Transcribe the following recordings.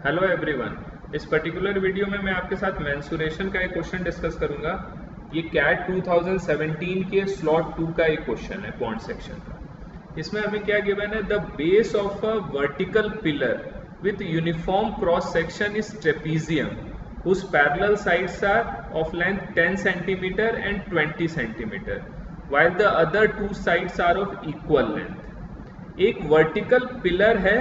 Hello everyone. इस particular video में मैं आपके साथ मेंसुरेशन का एक क्वेश्चन डिस्कस करूंगा। ये कैट 2017 के स्लॉट 2 का एक क्वेश्चन है क्वांट सेक्शन का। इसमें हमें क्या गिवन है, the base of a vertical pillar with uniform cross section is trapezium whose parallel sides are of length 10 centimeter and 20 centimeter while the other two sides are of equal length। एक vertical pillar है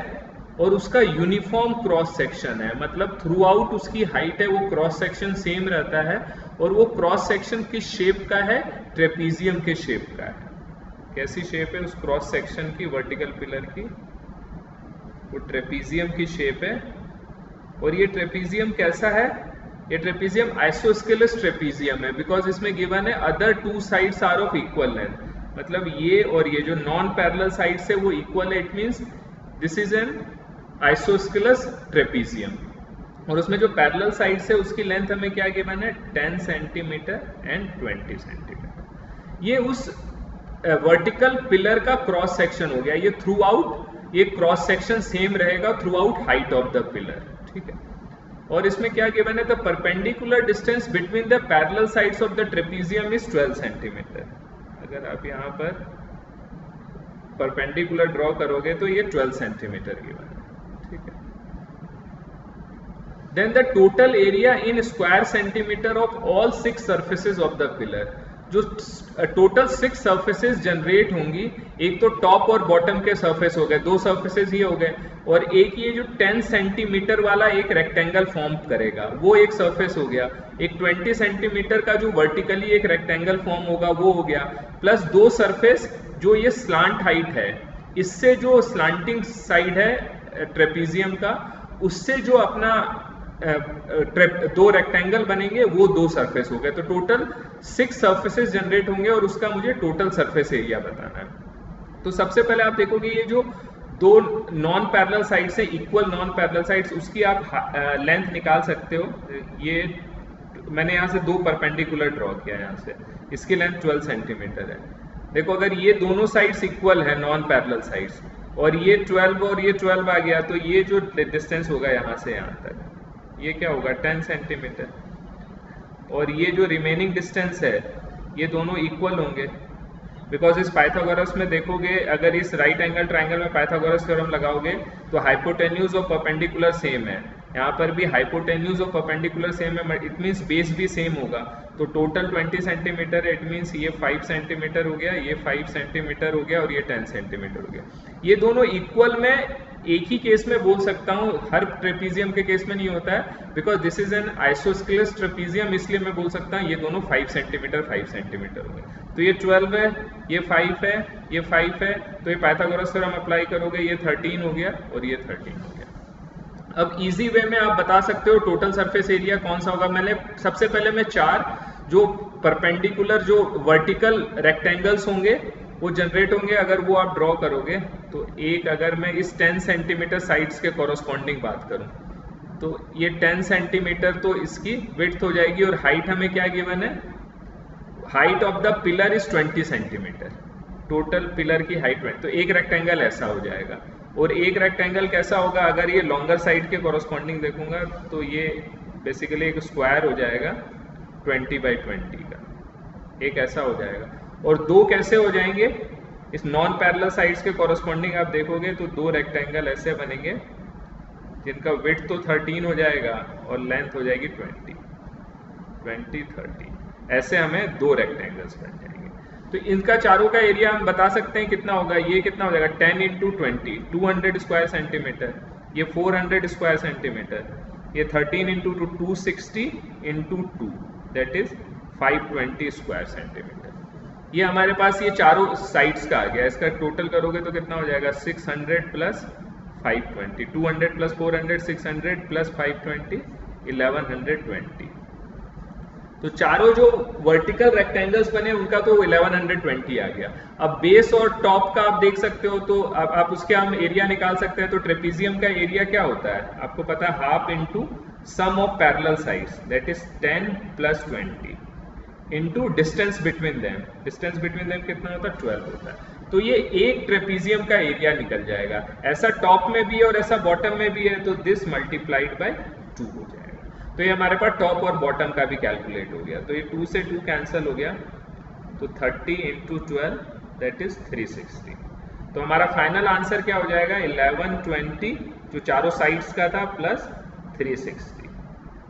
और उसका uniform cross section है, मतलब through out उसकी height है वो cross section same रहता है और वो क्रॉस सेक्शन किस शेप का है, ट्रेपीजियम के शेप का है। कैसी शेप है उस क्रॉस सेक्शन की, वर्टिकल पिलर की? वो ट्रेपीजियम की शेप है। और ये ट्रेपीजियम कैसा है? ये ट्रेपीजियम आइसोस्केलस ट्रेपीजियम है, बिकॉज इसमें गिवन है other two sides are of equal length, मतलब ये और ये जो नॉन पैरेलल साइड्स है वो इक्वल है। It means this is an isosceles trapezium. और उसमें जो पैरेलल साइड्स है उसकी लेंथ हमें क्या गिवन है, 10 सेंटीमीटर एंड 20 सेंटीमीटर। ये उस वर्टिकल पिलर का क्रॉस सेक्शन हो गया। ये थ्रू आउट ये क्रॉस सेक्शन सेम रहेगा through out height of the pillar, ठीक है। और इसमें क्या गिवन है, the perpendicular distance between the parallel sides of the trapezium is 12 centimetre. अगर आप यहाँ पर परपेंडिकुलर ड्रॉ करोगे तो ये 12 सेंटीमीटर गिवन है, ठीक है। Then the total area in square centimetre of all 6 surfaces of the pillar. जो टोटल 6 सर्फेसेज जनरेट होंगी, एक तो टॉप और बॉटम के सर्फेस हो गए, 2 सर्फेसेज ये हो गए, और एक ये जो 10 सेंटीमीटर वाला एक रेक्टेंगल फॉर्म करेगा वो एक सर्फेस हो गया। एक 20 सेंटीमीटर का जो वर्टिकली एक रेक्टेंगल फॉर्म होगा वो हो गया, प्लस 2 सर्फेस जो ये स्लांट हाइट है, इससे जो स्लांटिंग साइड है ट्रेपीजियम का, उससे जो अपना 2 रेक्टेंगल बनेंगे वो 2 सरफेस हो गए। तो टोटल 6 सर्फेसेस जनरेट होंगे और उसका मुझे टोटल सरफेस एरिया बताना है। तो सबसे पहले आप देखोगे ये जो 2 नॉन पैरेलल साइड्स है, इक्वल नॉन पैरेलल साइड्स, उसकी आप लेंथ निकाल सकते हो। ये मैंने यहाँ से 2 परपेंडिकुलर ड्रॉ किया, यहाँ से इसकी लेंथ 12 सेंटीमीटर है। देखो अगर ये दोनों साइड्स इक्वल है नॉन पैरेलल साइड्स, और ये 12 और ये 12 आ गया, तो ये जो डिस्टेंस होगा यहाँ से यहाँ तक, ये क्या होगा, 10 सेंटीमीटर। और ये जो रिमेनिंग डिस्टेंस है ये दोनों इक्वल होंगे, बिकॉज इस पाइथागोरस में देखोगे, अगर इस राइट एंगल ट्राइंगल में पाइथागोरस थ्योरम लगाओगे तो हाइपोटेन्यूज और परपेंडिकुलर सेम है। यहाँ पर भी हाइपोटेन्यूज और परपेंडिकुलर सेम है, इट मीन्स बेस भी सेम होगा। तो टोटल 20 सेंटीमीटर है, इट मीन्स ये 5 सेंटीमीटर हो गया, ये 5 सेंटीमीटर हो गया और ये 10 सेंटीमीटर हो गया। ये दोनों इक्वल में एक ही केस में बोल सकता हूँ, हर ट्रेपीजियम के केस में नहीं होता है, because this is an isosceles trapezium, इसलिए मैं बोल सकता हूँ ये दोनों 5 सेंटीमीटर 5 सेंटीमीटर हो गए। तो ये 12 है, ये 5 है, ये 5 है, तो ये पाइथागोरस थ्योरम अप्लाई करोगे, ये 13 हो गया और ये 13 हो गया। अब इजी वे में आप बता सकते हो टोटल सरफेस एरिया कौन सा होगा। मैंने सबसे पहले मैं 4 जो परपेंडिकुलर जो वर्टिकल रेक्टेंगल्स होंगे वो जनरेट होंगे, अगर वो आप ड्रॉ करोगे तो एक, अगर मैं इस 10 सेंटीमीटर साइड्स के कॉरस्पॉन्डिंग बात करूं तो ये 10 सेंटीमीटर तो इसकी विड्थ हो जाएगी, और हाइट हमें क्या गिवन है, height of the pillar is 20 centimetre, total pillar की हाइट 20। तो एक रेक्टेंगल ऐसा हो जाएगा, और एक रेक्टेंगल कैसा होगा, अगर ये लॉन्गर साइड के कॉरस्पॉन्डिंग देखूंगा तो ये बेसिकली एक स्क्वायर हो जाएगा 20 बाई 20 का, एक ऐसा हो जाएगा। और 2 कैसे हो जाएंगे, इस नॉन पैरेलल साइड्स के कॉरस्पॉन्डिंग आप देखोगे तो 2 रेक्टेंगल ऐसे बनेंगे जिनका विड्थ तो 13 हो जाएगा और लेंथ हो जाएगी 20 30, ऐसे हमें 2 रेक्टेंगल्स बन जाएंगे। तो इनका चारों का एरिया हम बता सकते हैं कितना होगा। ये कितना हो जाएगा, 10 इंटू 20 200 स्क्वायर सेंटीमीटर, ये 400 स्क्वायर सेंटीमीटर, ये 13 into 260 into 2 that is 520 square centimetre. ये हमारे पास ये चारों साइड्स का आ गया। इसका टोटल करोगे तो कितना हो जाएगा, 600 प्लस 520, 200 प्लस 400 600 प्लस 520 1120। तो चारों जो वर्टिकल रेक्टेंगल्स बने उनका तो 1120 आ गया। अब बेस और टॉप का आप देख सकते हो, तो आप उसके हम एरिया निकाल सकते हैं। तो ट्रेपीजियम का एरिया क्या होता है, आपको पता है, half into sum of parallel sides that is 10 plus 20 into distance between them. Distance between them कितना होता है, 12 होता है। तो ये एक ट्रेपीजियम का एरिया निकल जाएगा। ऐसा टॉप में भी है और ऐसा बॉटम में भी है, तो दिस मल्टीप्लाइड बाय 2 हो जाएगा। तो ये हमारे पास टॉप और बॉटम का भी कैलकुलेट हो गया। तो ये 2 से 2 कैंसिल हो गया, तो 30 × 12 दैट इज 360। तो हमारा फाइनल आंसर क्या हो जाएगा, 1120 जो चारों साइड्स का था प्लस 360,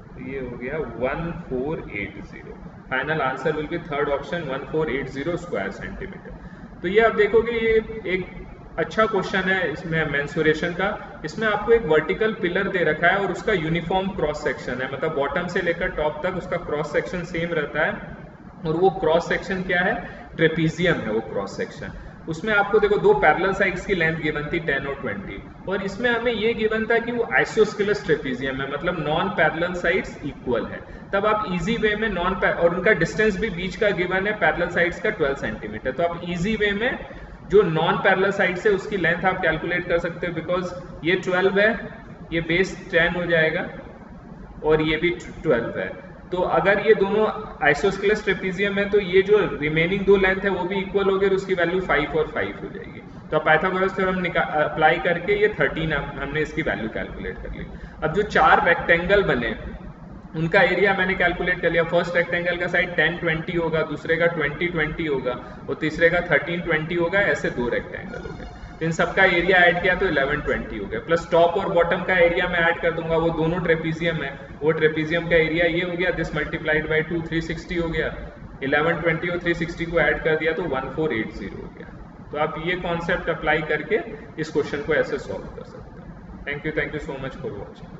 तो ये हो गया 1480। Final answer will be third option 1480 square centimetre. तो ये आप देखोगे ये एक अच्छा क्वेश्चन है इसमें मेंसुरेशन का। इसमें आपको एक वर्टिकल पिलर दे रखा है और उसका यूनिफॉर्म क्रॉस सेक्शन है, मतलब बॉटम से लेकर टॉप तक उसका क्रॉस सेक्शन सेम रहता है। और वो क्रॉस सेक्शन क्या है, ट्रेपीजियम है वो क्रॉस सेक्शन। उसमें आपको देखो दो पैरेलल साइड्स की लेंथ गिवन थी 10 और 20, और इसमें हमें ये गिवन था कि वो आइसोस्केलस ट्रेपीजियम है, मतलब नॉन पैरेलल साइड्स इक्वल है। तब आप इजी वे में और उनका डिस्टेंस भी बीच का गिवन है पैरेलल साइड्स का 12 सेंटीमीटर। तो आप इजी वे में जो नॉन पैरेलल साइड से उसकी लेंथ आप कैलकुलेट कर सकते हो, बिकॉज ये 12 है, ये बेस 10 हो जाएगा और ये भी 12 है। तो अगर ये दोनों आइसोस्केलस ट्रेपीजियम है तो ये जो रिमेनिंग दो लेंथ है वो भी इक्वल हो गई और उसकी वैल्यू 5 और 5 हो जाएगी। तो पाइथागोरस थ्योरम अप्लाई करके ये 13 हमने इसकी वैल्यू कैलकुलेट कर ली। अब जो चार रेक्टेंगल बने उनका एरिया मैंने कैलकुलेट कर लिया। फर्स्ट रेक्टेंगल का साइड 10 20 होगा, दूसरे का 20 20 होगा और तीसरे का 13 20 होगा। ऐसे दो रेक्टेंगल हो गए, इन सबका एरिया ऐड किया तो 11 20 हो गया। प्लस टॉप और बॉटम का एरिया मैं ऐड कर दूंगा, वो दोनों ट्रेपीजियम है, वो ट्रेपीजियम का एरिया ये हो गया, दिस मल्टीप्लाइड बाय 2 360 हो गया। 11 20 और 360 को ऐड कर दिया तो 1480 हो गया। तो आप ये कॉन्सेप्ट अप्लाई करके इस क्वेश्चन को ऐसे सॉल्व कर सकते हैं। Thank you so much for watching.